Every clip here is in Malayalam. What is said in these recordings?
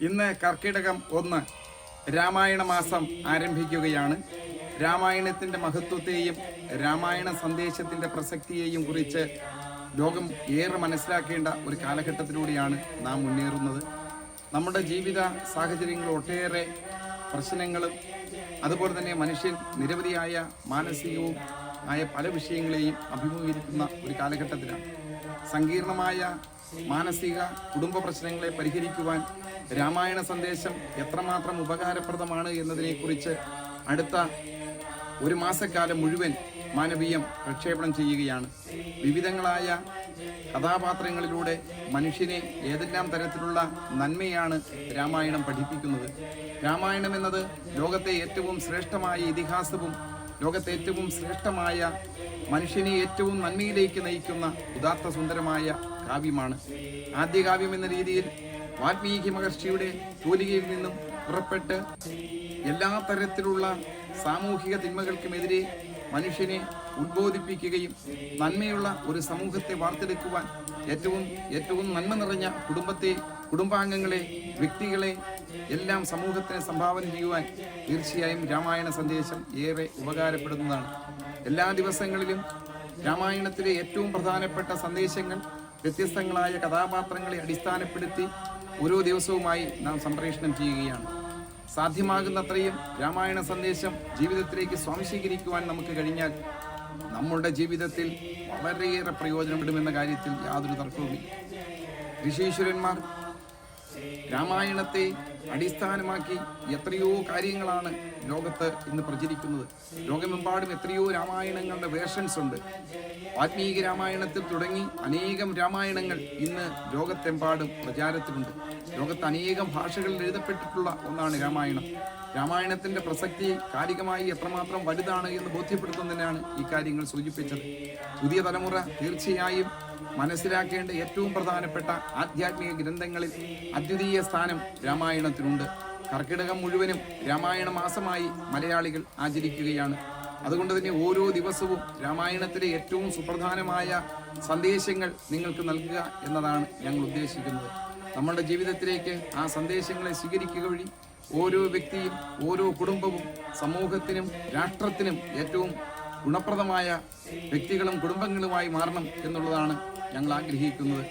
ഇന്ന് കർക്കിടകം 1 രാമായണ മാസം ആരംഭിക്കുകയാണ്. രാമായണത്തിൻ്റെ മഹത്വത്തെയും രാമായണ സന്ദേശത്തിൻ്റെ പ്രസക്തിയെയും കുറിച്ച് ലോകം ഏറെ മനസ്സിലാക്കേണ്ട ഒരു കാലഘട്ടത്തിലൂടെയാണ് നാം മുന്നേറുന്നത്. നമ്മുടെ ജീവിത സാഹചര്യങ്ങൾ ഒട്ടേറെ പ്രശ്നങ്ങളും അതുപോലെ തന്നെ മനുഷ്യൻ നിരവധിയായ മാനസികവും ആയ പല വിഷയങ്ങളെയും അഭിമുഖീകരിക്കുന്ന ഒരു കാലഘട്ടത്തിലാണ്. സങ്കീർണമായ മാനസിക കുടുംബ പ്രശ്നങ്ങളെ പരിഹരിക്കുവാൻ രാമായണ സന്ദേശം എത്രമാത്രം ഉപകാരപ്രദമാണ് എന്നതിനെക്കുറിച്ച് അടുത്ത ഒരു മാസക്കാലം മുഴുവൻ മാനവീയം പ്രക്ഷേപണം ചെയ്യുകയാണ്. വിവിധങ്ങളായ കഥാപാത്രങ്ങളിലൂടെ മനുഷ്യനെ ഏതെല്ലാം തരത്തിലുള്ള നന്മയാണ് രാമായണം പഠിപ്പിക്കുന്നത്. രാമായണം എന്നത് ലോകത്തെ ഏറ്റവും ശ്രേഷ്ഠമായ ഇതിഹാസവും ലോകത്തെ ഏറ്റവും ശ്രേഷ്ഠമായ മനുഷ്യനെ ഏറ്റവും നന്മയിലേക്ക് നയിക്കുന്ന ഉദാത്ത സുന്ദരമായ കാവ്യമാണ്. ആദ്യകാവ്യം എന്ന രീതിയിൽ വാൽമീകി മഹർഷിയുടെ തൂലികയിൽ നിന്നും പുറപ്പെട്ട് എല്ലാ തരത്തിലുള്ള സാമൂഹിക തിന്മകൾക്കുമെതിരെ മനുഷ്യനെ ഉദ്ബോധിപ്പിക്കുകയും നന്മയുള്ള ഒരു സമൂഹത്തെ വാർത്തെടുക്കുവാൻ ഏറ്റവും നന്മ നിറഞ്ഞ കുടുംബാംഗങ്ങളെ, വ്യക്തികളെ എല്ലാം സമൂഹത്തിന് സംഭാവന ചെയ്യുവാൻ തീർച്ചയായും രാമായണ സന്ദേശം ഏറെ ഉപകാരപ്പെടുന്നതാണ്. എല്ലാ ദിവസങ്ങളിലും രാമായണത്തിലെ ഏറ്റവും പ്രധാനപ്പെട്ട സന്ദേശങ്ങൾ വ്യത്യസ്തങ്ങളായ കഥാപാത്രങ്ങളെ അടിസ്ഥാനപ്പെടുത്തി ഓരോ ദിവസവുമായി നാം സംപ്രേഷണം ചെയ്യുകയാണ്. സാധ്യമാകുന്നത്രയും രാമായണ സന്ദേശം ജീവിതത്തിലേക്ക് സ്വാംശീകരിക്കുവാൻ നമുക്ക് കഴിഞ്ഞാൽ നമ്മളുടെ ജീവിതത്തിൽ വളരെയേറെ പ്രയോജനപ്പെടുമെന്ന കാര്യത്തിൽ യാതൊരു തർക്കവുമില്ല. ഋഷീശ്വരന്മാർ രാമായണത്തെ അടിസ്ഥാനമാക്കി എത്രയോ കാര്യങ്ങളാണ് ലോകത്ത് ഇന്ന് പ്രചരിക്കുന്നത്. ലോകമെമ്പാടും എത്രയോ രാമായണങ്ങളുടെ വേർഷൻസ് ഉണ്ട്. വാൽമീകി രാമായണത്തിൽ തുടങ്ങി അനേകം രാമായണങ്ങൾ ഇന്ന് ലോകത്തെമ്പാടും പ്രചാരത്തിലുണ്ട്. ലോകത്ത് അനേകം ഭാഷകളിൽ എഴുതപ്പെട്ടിട്ടുള്ള ഒന്നാണ് രാമായണം. രാമായണത്തിൻ്റെ പ്രസക്തി കാലികമായി എത്രമാത്രം വലുതാണ് എന്ന് ബോധ്യപ്പെടുത്തുന്നതിനാണ് ഈ കാര്യങ്ങൾ സൂചിപ്പിച്ചത്. പുതിയ തലമുറ തീർച്ചയായും മനസ്സിലാക്കേണ്ട ഏറ്റവും പ്രധാനപ്പെട്ട ആധ്യാത്മിക ഗ്രന്ഥങ്ങളിൽ അദ്വിതീയ സ്ഥാനം രാമായണത്തിനുണ്ട്. കർക്കിടകം മുഴുവനും രാമായണ മാസമായി മലയാളികൾ ആചരിക്കുകയാണ്. അതുകൊണ്ട് തന്നെ ഓരോ ദിവസവും രാമായണത്തിലെ ഏറ്റവും സുപ്രധാനമായ സന്ദേശങ്ങൾ നിങ്ങൾക്ക് നൽകുക എന്നതാണ് ഞങ്ങൾ ഉദ്ദേശിക്കുന്നത്. നമ്മളുടെ ജീവിതത്തിലേക്ക് ആ സന്ദേശങ്ങളെ സ്വീകരിക്കുക വഴി ഓരോ വ്യക്തിയും ഓരോ കുടുംബവും സമൂഹത്തിനും രാഷ്ട്രത്തിനും ഏറ്റവും ഗുണപ്രദമായ വ്യക്തികളും കുടുംബങ്ങളുമായി മാറണം എന്നുള്ളതാണ് ഞങ്ങൾ ആഗ്രഹിക്കുന്നത്.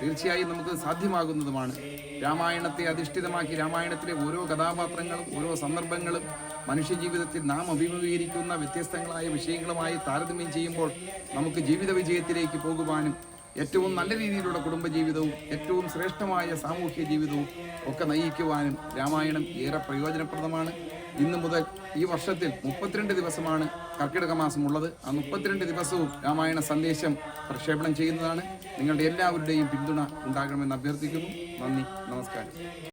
തീർച്ചയായും നമുക്ക് സാധ്യമാകുന്നതുമാണ്. രാമായണത്തെ അധിഷ്ഠിതമാക്കി രാമായണത്തിലെ ഓരോ കഥാപാത്രങ്ങളും ഓരോ സന്ദർഭങ്ങളും മനുഷ്യജീവിതത്തിൽ നാം അഭിമുഖീകരിക്കുന്ന വ്യത്യസ്തങ്ങളായ വിഷയങ്ങളുമായി താരതമ്യം ചെയ്യുമ്പോൾ നമുക്ക് ജീവിത വിജയത്തിലേക്ക് പോകുവാനും ഏറ്റവും നല്ല രീതിയിലുള്ള കുടുംബജീവിതവും ഏറ്റവും ശ്രേഷ്ഠമായ സാമൂഹ്യ ജീവിതവും ഒക്കെ നയിക്കുവാനും രാമായണം ഏറെ പ്രയോജനപ്രദമാണ്. ഇന്നു മുതൽ ഈ വർഷത്തിൽ 32 ദിവസമാണ് കർക്കിടക മാസം ഉള്ളത്. ആ 32 ദിവസവും രാമായണ സന്ദേശം പ്രക്ഷേപണം ചെയ്യുന്നതാണ്. നിങ്ങളുടെ എല്ലാവരുടെയും പിന്തുണ ഉണ്ടാകണമെന്ന് അഭ്യർത്ഥിക്കുന്നു. നന്ദി, നമസ്കാരം.